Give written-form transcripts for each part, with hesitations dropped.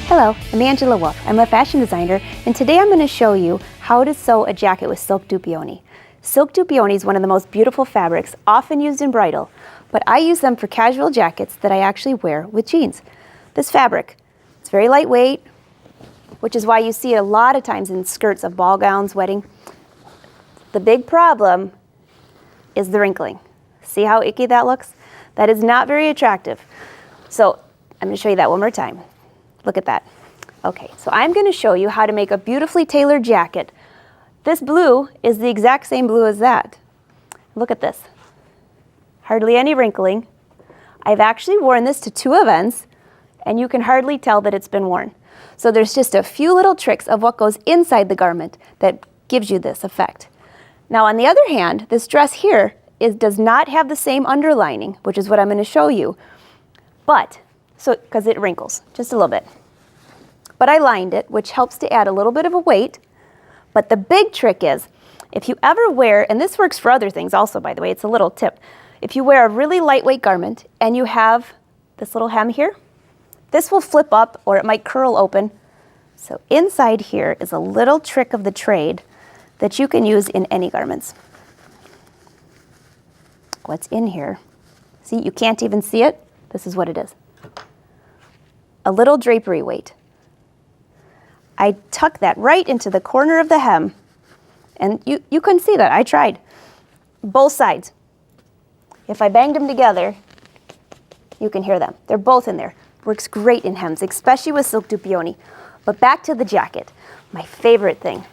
Hello, I'm Angela Wolf. I'm a fashion designer, and today I'm going to show you how to sew a jacket with silk Dupioni. Silk Dupioni is one of the most beautiful fabrics, often used in bridal, but I use them for casual jackets that I actually wear with jeans. This fabric, it's very lightweight, which is why you see it a lot of times in skirts of ball gowns, wedding. The big problem is the wrinkling. See how icky that looks? That is not very attractive. So I'm going to show you that one more time. Look at that. Okay, so I'm going to show you how to make a beautifully tailored jacket. This blue is the exact same blue as that. Look at this. Hardly any wrinkling. I've actually worn this to 2 events, and you can hardly tell that it's been worn. So there's just a few little tricks of what goes inside the garment that gives you this effect. Now on the other hand, this dress here does not have the same underlining, which is what I'm going to show you. But because it wrinkles just a little bit. But I lined it, which helps to add a little bit of a weight. But the big trick is, if you ever wear, and this works for other things also, by the way, it's a little tip. If you wear a really lightweight garment and you have this little hem here, this will flip up or it might curl open. So inside here is a little trick of the trade that you can use in any garments. What's in here? See, you can't even see it. This is what it is. A little drapery weight. I tuck that right into the corner of the hem, and you couldn't see that. I tried. Both sides. If I banged them together, you can hear them. They're both in there. Works great in hems, especially with silk Dupioni. But back to the jacket, my favorite thing.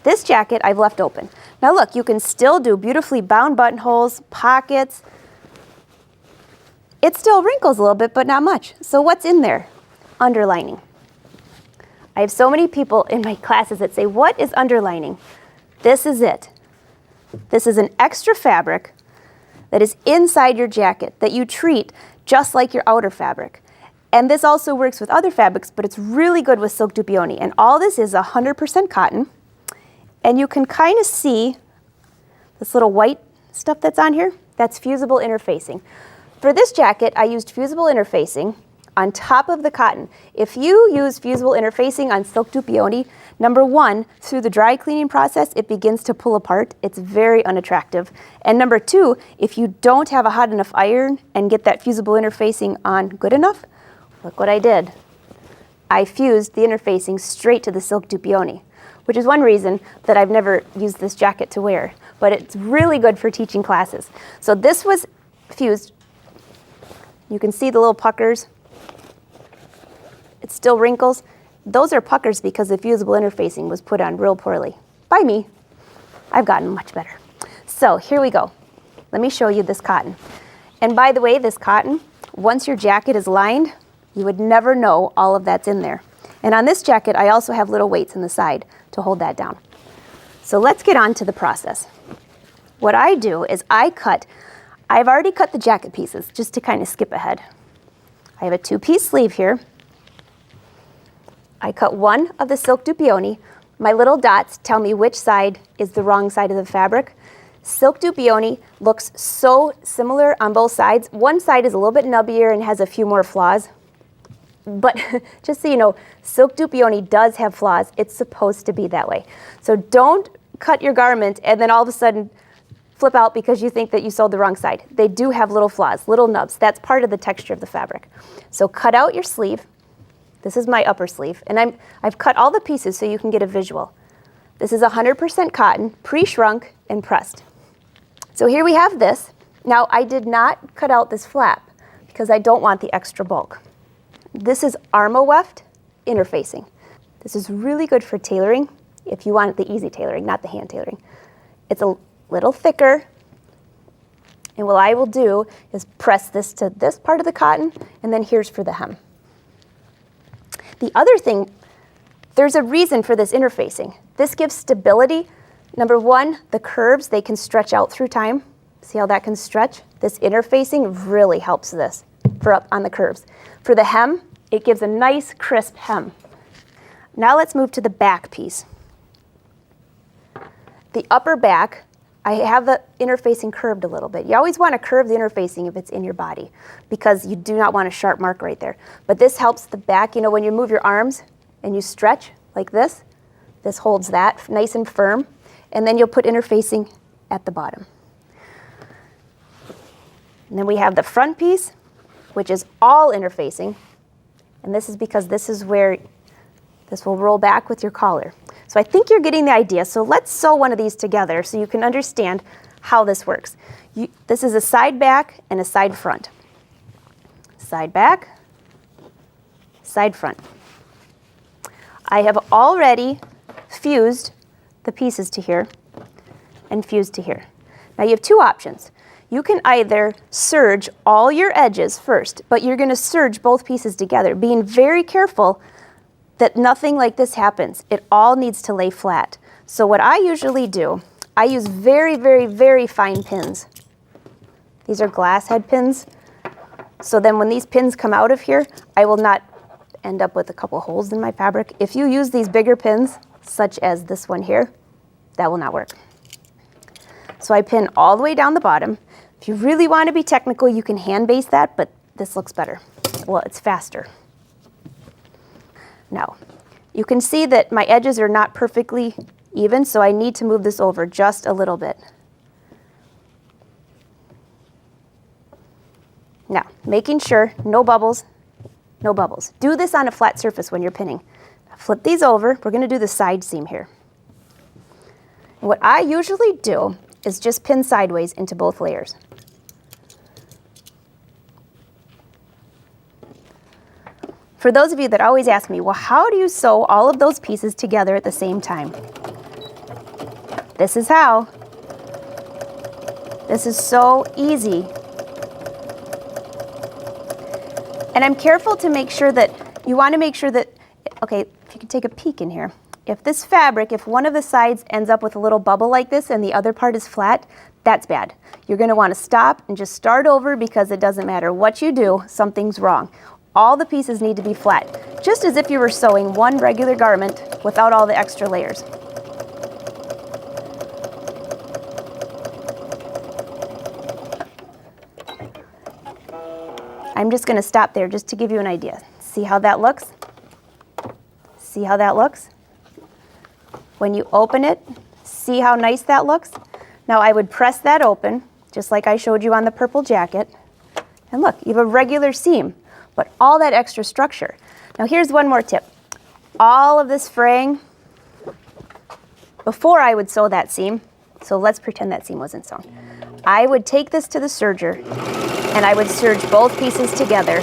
This jacket I've left open. Now look, you can still do beautifully bound buttonholes, pockets. It still wrinkles a little bit, but not much. So what's in there? Underlining. I have so many people in my classes that say, what is underlining? This is it. This is an extra fabric that is inside your jacket that you treat just like your outer fabric. And this also works with other fabrics, but it's really good with silk Dupioni. And all this is 100% cotton. And you can kind of see this little white stuff that's on here. That's fusible interfacing. For this jacket, I used fusible interfacing on top of the cotton. If you use fusible interfacing on silk Dupioni, number one, through the dry cleaning process, it begins to pull apart. It's very unattractive. And number two, if you don't have a hot enough iron and get that fusible interfacing on good enough, look what I did. I fused the interfacing straight to the silk Dupioni, which is one reason that I've never used this jacket to wear, but it's really good for teaching classes. So this was fused. You can see the little puckers. It still wrinkles. Those are puckers because the fusible interfacing was put on real poorly. By me. I've gotten much better. So here we go. Let me show you this cotton. And by the way, this cotton, once your jacket is lined, you would never know all of that's in there. And on this jacket, I also have little weights in the side to hold that down. So let's get on to the process. What I do is I've already cut the jacket pieces just to kind of skip ahead. I have a 2-piece sleeve here. I cut one of the silk Dupioni. My little dots tell me which side is the wrong side of the fabric. Silk Dupioni looks so similar on both sides. One side is a little bit nubbier and has a few more flaws. But just so you know, silk Dupioni does have flaws. It's supposed to be that way. So don't cut your garment and then all of a sudden flip out because you think that you sewed the wrong side. They do have little flaws, little nubs. That's part of the texture of the fabric. So cut out your sleeve. This is my upper sleeve, and I've cut all the pieces so you can get a visual. This is 100% cotton, pre-shrunk and pressed. So here we have this. Now I did not cut out this flap because I don't want the extra bulk. This is armo weft interfacing. This is really good for tailoring if you want the easy tailoring, not the hand tailoring. It's a little thicker, and what I will do is press this to this part of the cotton, and then here's for the hem. The other thing, there's a reason for this interfacing. This gives stability. Number one, the curves, they can stretch out through time. See how that can stretch? This interfacing really helps this for up on the curves. For the hem, it gives a nice crisp hem. Now let's move to the back piece. The upper back, I have the interfacing curved a little bit. You always want to curve the interfacing if it's in your body because you do not want a sharp mark right there. But this helps the back. You know, when you move your arms and you stretch like this holds that nice and firm. And then you'll put interfacing at the bottom. And then we have the front piece, which is all interfacing. And this is because this is where this will roll back with your collar. So I think you're getting the idea. So let's sew one of these together so you can understand how this works. This is a side back and a side front. Side back, side front. I have already fused the pieces to here and fused to here. Now you have two options. You can either serge all your edges first, but you're going to serge both pieces together, being very careful that nothing like this happens. It all needs to lay flat. So what I usually do, I use very, very, very fine pins. These are glass head pins. So then when these pins come out of here, I will not end up with a couple holes in my fabric. If you use these bigger pins, such as this one here, that will not work. So I pin all the way down the bottom. If you really want to be technical, you can hand base that, but this looks better. Well, it's faster. Now, you can see that my edges are not perfectly even, so I need to move this over just a little bit. Now, making sure no bubbles, no bubbles. Do this on a flat surface when you're pinning. Flip these over. We're going to do the side seam here. And what I usually do is just pin sideways into both layers. For those of you that always ask me, well, how do you sew all of those pieces together at the same time? This is how. This is so easy. And I'm careful to make sure that, you want to make sure that, okay, if you can take a peek in here. If this fabric, if one of the sides ends up with a little bubble like this and the other part is flat, that's bad. You're going to want to stop and just start over because it doesn't matter what you do, something's wrong. All the pieces need to be flat, just as if you were sewing one regular garment without all the extra layers. I'm just going to stop there just to give you an idea. See how that looks? See how that looks? When you open it, see how nice that looks? Now I would press that open, just like I showed you on the purple jacket. And look, you have a regular seam, but all that extra structure. Now here's one more tip. All of this fraying, before I would sew that seam, so let's pretend that seam wasn't sewn. I would take this to the serger and I would serge both pieces together,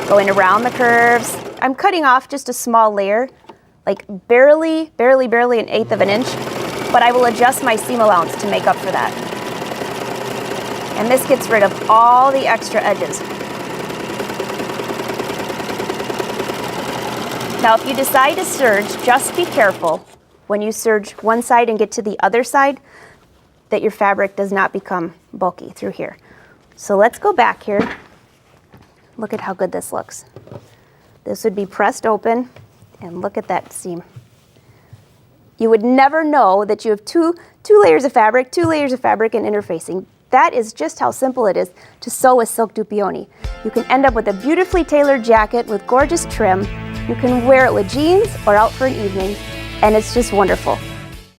going around the curves. I'm cutting off just a small layer, like barely an 1/8 of an inch, but I will adjust my seam allowance to make up for that. And this gets rid of all the extra edges. Now, if you decide to serge, just be careful when you serge one side and get to the other side that your fabric does not become bulky through here. So let's go back here. Look at how good this looks. This would be pressed open, and look at that seam. You would never know that you have two layers of fabric, 2 layers of fabric and interfacing. That is just how simple it is to sew with silk Dupioni. You can end up with a beautifully tailored jacket with gorgeous trim. You can wear it with jeans or out for an evening, and it's just wonderful.